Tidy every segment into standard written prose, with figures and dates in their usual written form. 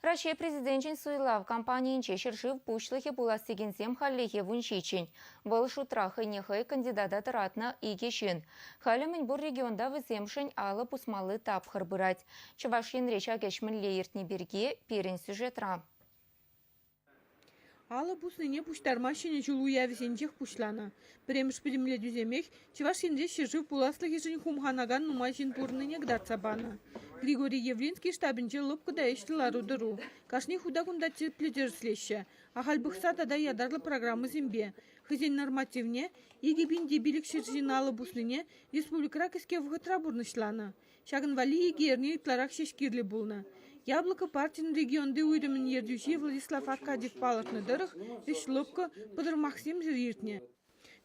Россия президентчин суйлав компаниян чешіршив пушлығы буластигензем халлеге вуншичин. Бұл шутрахы нехай кандидата таратна игешін. Халімін бұл регионда віземшін алы пусмалы тапхыр бұрать. Чувашин реча кешмін лейіртні берге перін сюжетра. Алы пусныне пуштармашыне жулу явисенчех пушлана. Премш премле дүземех, Чувашинде шыржыв пуласлығы жын хумханаган нумайшин пурныне гдатсабана. Григорий Явлинский штабинче лопкада эштілару дыру. Кашни худа кунда пледерслеща. Ахальбықса тада ядарлы программы зембе. Хызен нормативне, егебин дебилік шыржиналы пусныне республикара кіске вғытра бурнышлана. Шагын вали егерне итларак шешкирлі булна. Яблоко партиян регионды уйрымын ердюши Владислав Аркадьев палықны дырық, үш лопка бұдыр Максим жириртне.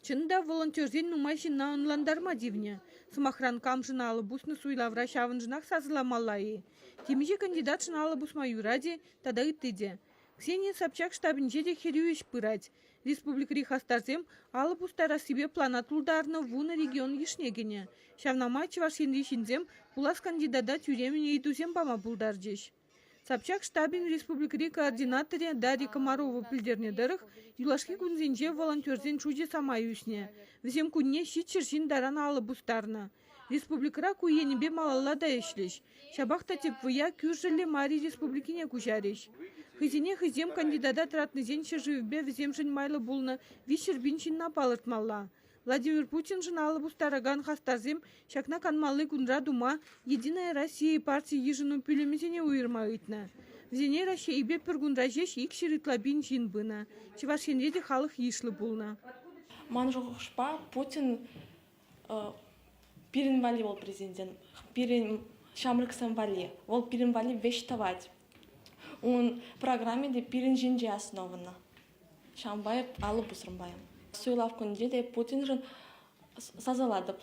Чында волонтерден нумайшын наунландарма дивне. Сымахран камшын алы бусны суйлавра шавын жынақ сазыламалайы. Темеже кандидат шын алы бус майураде, тада ыттыде. Ксения Собчак штабинче де херюеш пырать. Республикари хастарзем алы бустара себе планатулдарны вуны регион ешнегене. Шавнамай Чувашинди шинзем пулас кандидата тюремене идузем бама булдаржеш. Собчак штабин республикари координаторе Дарья Комарова пилдерне дырых, юлашки кунзенже волонтерзен чуде самаюсне. Взем кунне щитчершин даран алы бустарна. Республикара куенебе малалада эшлеш. Шабахта тепвыя кюржеле мари республикине кужареш. Хызине хызем кандидата тратнызен шыржывбе вземшин майлы булна вишербинчин напалыртмалла. Владимир Путин жын алы бустараган хастарзем шакна канмалы кунра дума Единая Россия партии ежину пюлемезене уйырма ыйтна. Взене Россия ибе пергунражеш ик ширитлабин жин бына. Чувашинреде халық ешлы булна. Манжухшпа Путин пиринвали был президент. Шамрыксан вали. Ол пиринвали вештавать. Он программе де пиринжинже основана. Шамбаев алы бусрымбаем. Суйлав күнде де Путин жын сазаладып.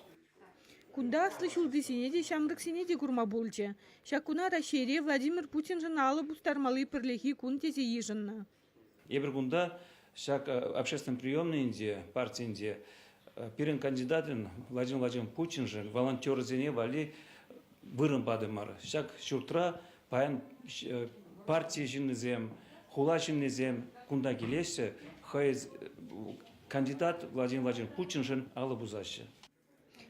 Кунда слышал десене де шамрыксене де курма болче. Шакуна Россия Владимир Путин жын алы бустармалы пірлехи кун тезе ежынна. Ебір күнда шак общественный приемный инде, партия инде, пирин кандидатын Владимир Путин же волонтер зене вали вырым бадымар. Шак шуртра паян партия жиннезем, хула жиннезем кунда келесе, хайз кандидат Владимир Путин жын алы бузашы.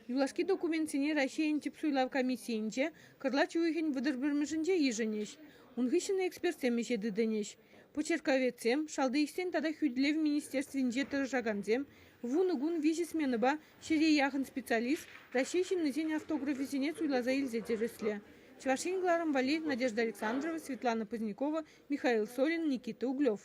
Юлашки документсене Россия типсуйлав комиссиинче кырлач уйхин выдырбырмышынче еженеш. Унхышыны экспертсемеше дыдынеш. Почерковецем, шалдыйстен тада хюдлев министерствинче тыржаганзем, вуныгун виже ба шире яхын специалист, Российшин нызен автографисене суйлаза илзе тересле. Чувашин Гларом Вали, Надежда Александрова, Светлана Позднякова, Михаил Солин, Никита Углев.